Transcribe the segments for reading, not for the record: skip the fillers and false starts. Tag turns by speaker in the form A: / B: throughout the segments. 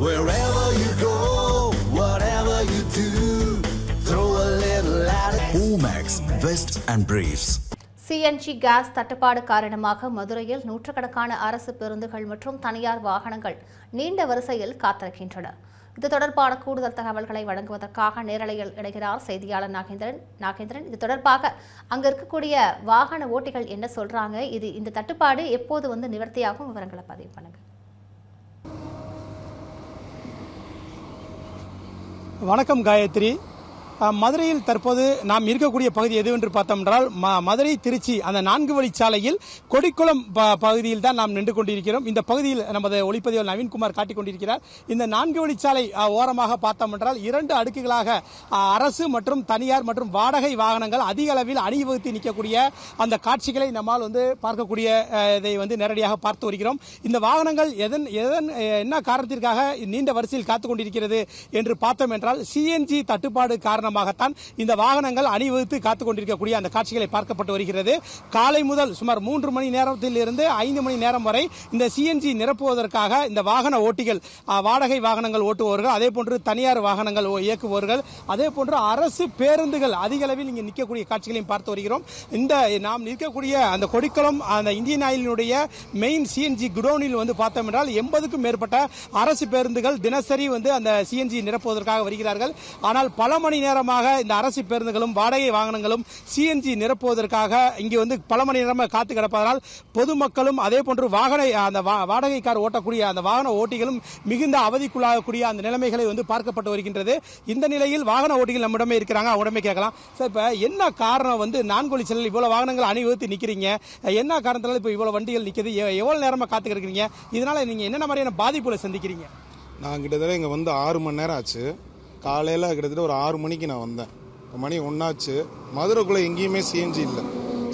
A: Wherever you go, whatever you do, throw a little at it. Omax, Vest and Briefs.
B: CNG gas தட்டுப்பாடு காரணமாக மதுரையில் நூற்றுக்கணக்கான அரசு பேருந்துகள் மற்றும் தனியார் வாகனங்கள் நீண்ட வரிசையில் காத்திருக்கின்றன. இது தொடர்பான கூடுதல் தகவல்களை வழங்குவதற்காக நேரலையில் இணைகிறார் செய்தியாளர் நாகேந்திரன். இது தொடர்பாக அங்க இருக்கக்கூடிய வாகன ஓட்டிகள் என்ன சொல்றாங்க, இந்த தட்டுப்பாடு எப்போது நிவர்த்தியாகும், விவரங்களை பதிவு பண்ணுங்க.
C: வணக்கம் காயத்ரி. மதுரையில் தற்போது நாம் இருக்கக்கூடிய பகுதி எதுவென்று பார்த்தோம் என்றால் மதுரை திருச்சி அந்த 4 வழிச்சாலையில் கொடிக்குளம் பகுதியில் தான் நாம் நின்று கொண்டிருக்கிறோம். இந்த பகுதியில் நமது ஒளிப்பதிவாளர் நவீன்குமார் காட்டிக் கொண்டிருக்கிறார். இந்த 4 வழிச்சாலை ஓரமாக பார்த்தோம் என்றால் 2 அடுக்குகளாக அரசு மற்றும் தனியார் மற்றும் வாடகை வாகனங்கள் அதிக அளவில் அணிவகுத்து நிற்கக்கூடிய அந்த காட்சிகளை நம்மால் பார்க்கக்கூடிய இதை நேரடியாக பார்த்து வருகிறோம். இந்த வாகனங்கள் என்ன காரணத்திற்காக நீண்ட வரிசையில் காத்துக் கொண்டிருக்கிறது என்று பார்த்தோம் என்றால் சிஎன்ஜி தட்டுப்பாடு காரணமாகத்தான் இந்த வாகனங்கள் அணிவகுத்து காத்துக் கொண்டிருக்கக்கூடிய அந்த காட்சிகளை பார்க்கப்பட்டு வருகிறது. காலை முதல் சுமார் 3 மணி நேரத்தில் இருந்து 5 மணி நேரம் வரை இந்த சிஎன்ஜி நிரப்புவதற்காக இந்த வாகன ஓட்டிகள், வாடகை வாகனங்கள் ஓட்டுபவர்கள், அதே போன்று தனியார் வாகனங்கள் இயக்குபவர்கள், அதே போன்று அரசு பேருந்துகள் அதிக அளவில் இங்கே நிற்கக்கூடிய காட்சிகளையும் பார்த்து வருகிறோம். இந்த நாம் நிற்கக்கூடிய அந்த கொடிக்குளம் அந்த இந்தியன் ஆயிலினுடைய மெயின் சிஎன்ஜி குடோனில் பார்த்தோம் என்றால் 80க்கும் மேற்பட்ட அரசு பேருந்துகள் தினசரி அந்த சிஎன்ஜி நிரப்புவதற்காக வருகிறார்கள். ஆனால் பல மணி நேரமாக இந்த அரசு பேருந்துகளும் வாடகை வாகனங்களும் சிஎன்ஜி நிரப்புவதற்காக இங்கு பல மணி நேரமாக காத்து கிடப்பதால் பொதுமக்களும் அதே போன்று வாடகை கார் ஓட்டக்கூடிய அந்த வாகன ஓட்டிகளும் மிகுந்த அவதிக்குள்ளாகக்கூடிய அந்த நிலைமைகளை பார்க்கப்பட்டு வருகின்றது. இந்த நிலையில் வாகன ஓட்டிகள் நம்மிடமே இருக்கிறாங்க, அவடமே கேட்கலாம். சார், இப்ப என்ன காரணம் 4 வழிச்சாலையில் இவ்வளவு வாகனங்கள் அணிவகுத்து நிக்கிறீங்க, என்ன காரணத்தால இப்ப இவ்வளவு வண்டிகள் நிக்குது, எவ்வளவு நேரமா காத்து கிடக்குறீங்க, இதனால நீங்க என்னென்ன மாதிரியான பாதிப்புகளை சந்திக்கிறீங்க?
D: நான் கிட்டத்தட்ட இங்க 6 மணி நேரம் ஆச்சு. காலையில் கிட்டத்தட்ட ஒரு 6 மணிக்கு நான் வந்தேன். மணி 1 ஆச்சு. மதுரைக்குள்ளே எங்கேயுமே சிஎன்ஜி இல்லை.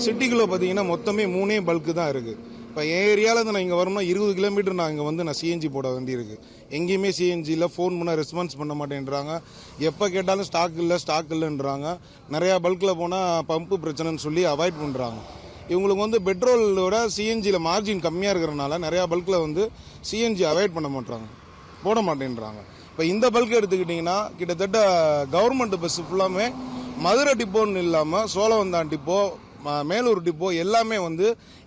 D: சிட்டிக்குள்ளே பார்த்தீங்கன்னா மொத்தமே 3 பல்க்கு தான் இருக்குது. இப்போ என் ஏரியாவில் நான் இங்கே வரணும்னா 20 கிலோமீட்டர் நான் இங்கே நான் சிஎன்ஜி போட வேண்டியிருக்கு. எங்கேயுமே சிஎன்ஜி இல்லை. ஃபோன் பண்ணால் ரெஸ்பான்ஸ் பண்ண மாட்டேன்றாங்க. எப்போ கேட்டாலும் ஸ்டாக் இல்லைன்றாங்க. நிறையா பல்கில் போனால் பம்பு பிரச்சனைன்னு சொல்லி அவாய்ட் பண்ணுறாங்க. இவங்களுக்கு பெட்ரோலோட சிஎன்ஜியில் மார்ஜின் கம்மியாக இருக்கிறனால நிறையா பல்கில் சிஎன்ஜி அவாய்ட் பண்ண மாட்டாங்க, போட மாட்டேன்றாங்க. இப்போ இந்த பல்க் எடுத்துக்கிட்டிங்கன்னா கிட்டத்தட்ட கவர்மெண்ட் பஸ் ஃபுல்லாமே மதுரை டிப்போன்னு இல்லாமல் சோழவந்தான் டிப்போ, மேலூர் டிப்போ எல்லாமே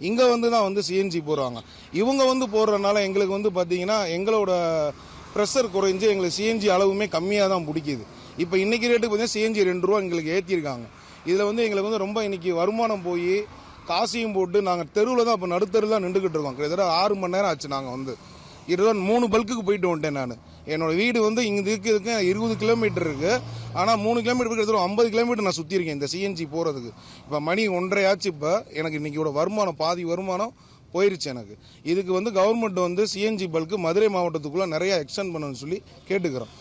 D: இங்கே தான் சிஎன்ஜி போடுறாங்க. இவங்க போடுறதுனால எங்களுக்கு பார்த்தீங்கன்னா எங்களோட ப்ரெஷர் குறைஞ்சி எங்களுக்கு சிஎன்ஜி அளவுமே கம்மியாக தான் பிடிக்குது. இப்போ இன்றைக்கி ரேட்டுக்கு பார்த்தீங்கன்னா சிஎன்ஜி 2 ரூபா எங்களுக்கு ஏற்றிருக்காங்க. இதில் எங்களுக்கு ரொம்ப இன்றைக்கி வருமானம் போய் காசையும் போட்டு நாங்கள் தெருவில் தான் இப்போ நடுத்தருவில் தான் நின்றுக்கிட்டு இருக்கோம். கிட்டத்தட்ட 6 மணி நேரம் ஆச்சு. நாங்கள் 3 பல்க்குக்கு போயிட்டு வந்துட்டேன். நான் என்னோட வீடு இங்கே இருக்கிறதுக்கு 20 கிலோமீட்டர் இருக்கு. ஆனால் 3 கிலோமீட்டர் கிட்டத்தட்ட 50 கிலோமீட்டர் நான் சுற்றி இருக்கேன் இந்த சிஎன்ஜி போகிறதுக்கு. இப்போ மணி 1:30 ஆச்சு. இப்போ எனக்கு இன்னைக்கு வருமானம் பாதி வருமானம் போயிருச்சு எனக்கு. இதுக்கு கவர்மெண்ட் சிஎன்ஜி பல்க்கு மதுரை மாவட்டத்துக்குள்ள நிறைய எக்ஸ்டெண்ட் பண்ணணும்னு சொல்லி கேட்டுக்கிறோம்.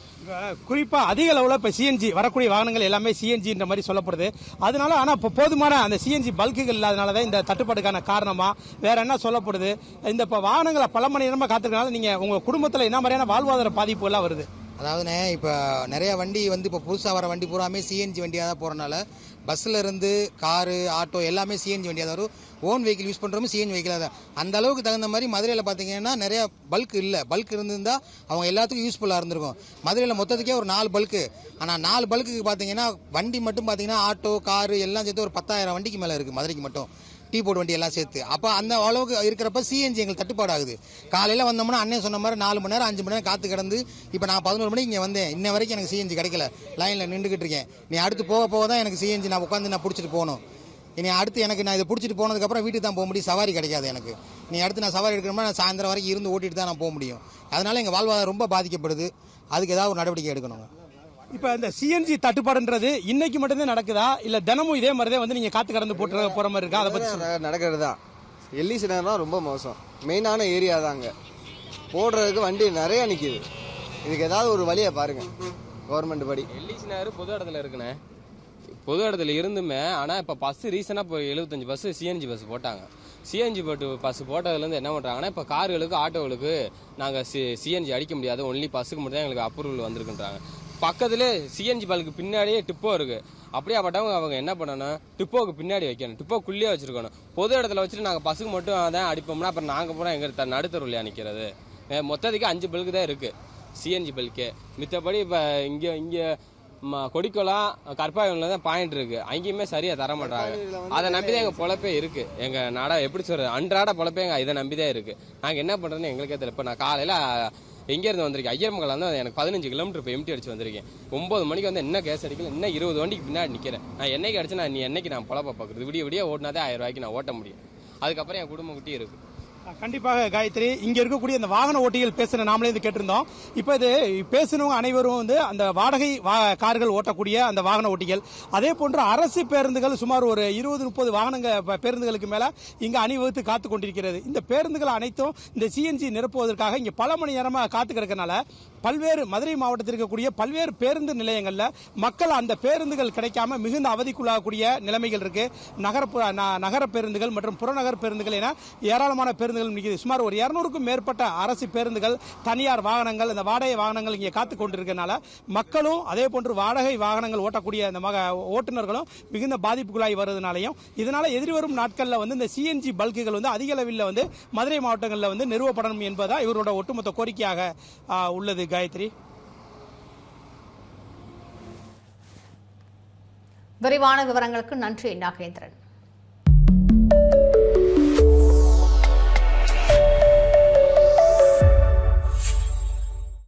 C: குறிப்பா அதிக அளவில் இப்ப சிஎன்ஜி வரக்கூடிய வாகனங்கள் எல்லாமே சிஎன்ஜி என்ற மாதிரி சொல்லப்படுது. அதனால ஆனா இப்ப போதுமான அந்த சிஎன்ஜி பல்குகள் இல்லாதனாலதான் இந்த தட்டுப்பாடுக்கான காரணமா வேற என்ன சொல்லப்படுது? இந்த வாகனங்களை பல மணி நேரமா காத்துக்கிறதுனால நீங்க உங்க குடும்பத்துல என்ன மாதிரியான வாழ்வாதார பாதிப்பு எல்லாம் வருது?
E: அதாவதுண்ணே, இப்போ நிறைய வண்டி இப்போ புதுசாக வர வண்டி பூராமே சிஎன்ஜி வண்டியாக தான் போகிறனால பஸ்ஸில் இருந்து காரு, ஆட்டோ எல்லாமே சிஎன்ஜி வண்டியாக தான் வரும். ஓன் வெஹிக்கிள் யூஸ் பண்ணுறோம் சிஎன்ஜி வெஹிக்கிளாக தான். அந்த அளவுக்கு தகுந்த மாதிரி மதுரையில் பார்த்தீங்கன்னா நிறையா பல்க் இல்லை. பல்க் இருந்திருந்தால் அவங்க எல்லாத்துக்கும் யூஸ்ஃபுல்லாக இருந்திருக்கும். மதுரையில் மொத்தத்துக்கே ஒரு 4 பல்க்கு. ஆனால் 4 பல்க்குக்கு பார்த்தீங்கன்னா வண்டி மட்டும் பார்த்தீங்கன்னா ஆட்டோ, காரு எல்லாம் சேர்த்து ஒரு 10,000 வண்டிக்கு மேலே இருக்குது மதுரைக்கு மட்டும், டீ போர்டு வண்டி எல்லாம் சேர்த்து. அப்போ அந்த அளவுக்கு இருக்கிறப்ப சிஎன்ஜி எங்களுக்கு தட்டுப்பாடு ஆகுது. காலையில் வந்தோம்னா அண்ணன் சொன்ன மாதிரி 4 மணி நேரம் 5 மணி நேரம் காத்து கிடந்து இப்போ நான் 11 மணிக்கு இங்கே வந்தேன். இன்ன வரைக்கும் எனக்கு சிஎன்ஜி கிடைக்கல. லைனில் நின்றுக்கிட்டு இருக்கேன். நீ அடுத்து போக தான் எனக்கு சிஎன்ஜி நான் உட்காந்து நான் பிடிச்சிட்டு போகணும். இனி அடுத்து நான் இதை பிடிச்சிட்டு போனதுக்கப்புறம் வீட்டுக்கு தான் போக முடியும். சவாரி கிடைக்காது எனக்கு. நீ அடுத்து நான் சவாரி எடுக்கணும்னா நான் சாயந்தரம் வரைக்கும் இருந்து ஓட்டிட்டு தான் நான் போக முடியும். அதனால எங்கள் வாழ்வாதாரம் ரொம்ப பாதிக்கப்படுது. அதுக்கு ஏதாவது ஒரு நடவடிக்கை எடுக்கணும்.
C: இப்ப இந்த சிஎன்ஜி தட்டுப்பாடுன்றது இன்னைக்கு மட்டும்தான் நடக்குதா, இல்ல தினமும் இதே மாதிரிதான் நீங்க காத்து கடந்து போற மாதிரி இருக்கா? அதை பத்தி
F: நடக்கிறது தான். எல்லிசி நேரம் ரொம்ப மோசம். மெயினான ஏரியா தாங்க, போடுறதுக்கு வண்டி நிறைய நிக்குது. இதுக்கு ஏதாவது ஒரு வழியை பாருங்க கவர்மெண்ட் படி.
G: எல்லிசி நேரம் பொது இடத்துல இருக்குண்ணே. பொது இடத்துல இருந்துமே ஆனால் இப்போ பஸ் ரீசனாக இப்போ 75 பஸ் சிஎன்ஜி பஸ் போட்டாங்க. சிஎன்ஜி பஸ் போட்டதுலேருந்து என்ன பண்ணுறாங்கன்னா இப்போ கார்களுக்கு ஆட்டோகளுக்கு நாங்கள் சிஎன்ஜி அடிக்க முடியாது, ஒன்லி பஸ்ஸுக்கு மட்டும் தான் எங்களுக்கு அப்ரூவல் வந்திருக்குன்றாங்க. பக்கத்துல சிஎன்ஜி பாலுக்கு பின்னாடியே டிப்போ இருக்கு. அப்படியாப்பட்டவங்க அவங்க என்ன பண்ணணும், டிப்போக்கு பின்னாடி வைக்கணும், டிப்போக்குள்ளேயே வச்சிருக்கணும். பொது இடத்துல வச்சுட்டு நாங்கள் பஸ்ஸுக்கு மட்டும் தான் அடிப்போம்னா அப்புறம் நாங்கள் போனால் எங்க நடுத்தருவில்லையா நிற்கிறது? மொத்தத்துக்கு 5 பல்கு தான் இருக்கு. சிஎன்ஜி பல்கே. மித்தபடி இப்போ இங்கே கொடிக்குளம் கற்பாயூரில் தான் பாயிண்ட் இருக்கு, அங்கேயுமே சரியா தர மாட்டாங்க. அதை நம்பிதான் எங்க பொழப்பே இருக்கு. எங்க நாடா எப்படி சொல்றது, அன்றாட பொழப்பே எங்க இதை நம்பிதான் இருக்கு. நாங்க என்ன பண்றோம்னு எங்களுக்கே தெரியல. இப்போ நான் காலையில எங்கேருந்து வந்திருக்கேன், ஐயர்மங்கலம் வந்து எனக்கு 15 கிலோமீட்டர் இப்போ எம்டி அடிச்சு வந்திருக்கேன். 9 மணிக்கு வந்து என்ன கேஸ் அடிக்கல, இன்னும் 20 வண்டிக்கு பின்னாடி நிற்கிறேன். நான் என்னைக்கு அடிச்சு என்னைக்கு நான் பொழப்ப பார்க்குறது, விடிய ஓட்டினாதே 1000 ரூபாய்க்கு நான் ஓட்ட முடியும். அதுக்கப்புறம் என் குடும்பம் குட்டி இருக்கு.
C: கண்டிப்பாக காயத்ரி, இங்க இருக்கக்கூடிய அந்த வாகன ஓட்டிகள் பேசுன நாமளே இது கேட்டிருந்தோம். இப்ப இது பேசினவங்க அனைவரும் வந்து அந்த வாடகை கார்கள் ஓட்டக்கூடிய அந்த வாகன ஓட்டிகள், அதே போன்று அரசு பேருந்துகள் சுமார் ஒரு 20-30 வாகனங்கள் பேருந்துகளுக்கு மேல இங்க அணிவகுத்து காத்து கொண்டிருக்கிறது. இந்த பேருந்துகள் அனைத்தும் இந்த சிஎன்ஜி நிரப்புவதற்காக இங்க பல மணி நேரமா காத்து கிடக்கனால பல்வேறு மதுரை மாவட்டத்தில் இருக்கக்கூடிய பல்வேறு பேருந்து நிலையங்கள்ல மக்கள் அந்த பேருந்துகள் கிடைக்காம மிகுந்த அவதிக்குள்ளாகக்கூடிய நிலைமைகள் இருக்கு. நகர பேருந்துகள் மற்றும் புறநகர் பேருந்துகள் என ஏராளமான பேருந்துகள் நிற்கிறது. சுமார் ஒரு 200க்கும் மேற்பட்ட அரசு பேருந்துகள், தனியார் வாகனங்கள், இந்த வாடகை வாகனங்கள் இங்கே காத்து கொண்டிருக்கிறதுனால மக்களும் அதே போன்று வாடகை வாகனங்கள் ஓட்டக்கூடிய அந்த ஓட்டுநர்களும் மிகுந்த பாதிப்புக்குள்ளாகி வருவதனாலையும் இதனால எதிர்வரும் நாட்களில் வந்து இந்த சிஎன்ஜி பல்குகள் வந்து அதிக அளவில் வந்து மதுரை மாவட்டங்களில் வந்து நிறுவப்படணும் என்பதா இவரோட ஒட்டுமொத்த கோரிக்கையாக உள்ளது. காயத்ரி,
B: விரிவான விவரங்களுக்கு நன்றி நாகேந்திரன்.